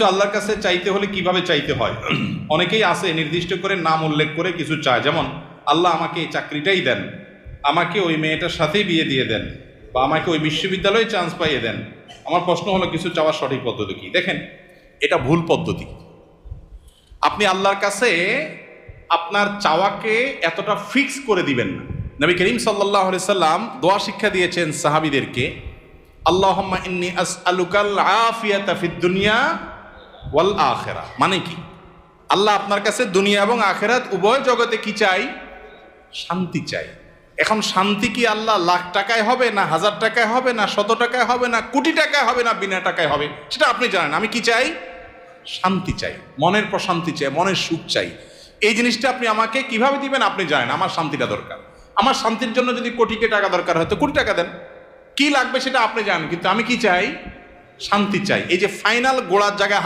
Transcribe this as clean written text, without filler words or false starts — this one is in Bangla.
আল্লাহর কাছে চাইতে হলে কিভাবে চাইতে হয়? অনেকেই আছে নির্দিষ্ট করে নাম উল্লেখ করে কিছু চায়, যেমন আল্লাহ আমাকে এই চাকরিটাই দেন, আমাকে ওই মেয়েটার সাথেই বিয়ে দিয়ে দেন, বা আমাকে ওই বিশ্ববিদ্যালয়ে চান্স পাইয়ে দেন। আমার প্রশ্ন হলো, কিছু চাওয়ার সঠিক পদ্ধতি কি? দেখেন, এটা ভুল পদ্ধতি। আপনি আল্লাহর কাছে আপনার চাওয়াকে এতটা ফিক্স করে দিবেন না। নবী করিম সাল্লাল্লাহু আলাইহি সাল্লাম দোয়া শিক্ষা দিয়েছেন সাহাবীদেরকে, আল্লাহুম্মা ইন্নী আসআলুকাল আফিয়াতা ফিদ দুনিয়া ওয়াল আখিরা। মানে কি? আল্লাহ আপনার কাছে দুনিয়া এবং আখিরাত উভয় জগতে কি চাই? শান্তি চাই। এখন শান্তি কি আল্লাহ লাখ টাকায় হবে, না হাজার টাকায় হবে, না 100 টাকায় হবে, না কোটি টাকায় হবে, না বিনা টাকায় হবে? সেটা আপনি জানেন। আমি কি চাই? শান্তি চাই, মনের প্রশান্তি চাই, মনের সুখ চাই। এই জিনিসটা আপনি আমাকে কিভাবে দিবেন আপনি জানেন। আমার শান্তিটা দরকার। আমার শান্তির জন্য যদি কোটি টাকা দরকার হয় তো কোটি টাকা দেন, কি লাগবে সেটা আপনি জানেন। কিন্তু আমি কি চাই? শান্তি চাই। এই যে ফাইনাল গোড়ার জায়গায়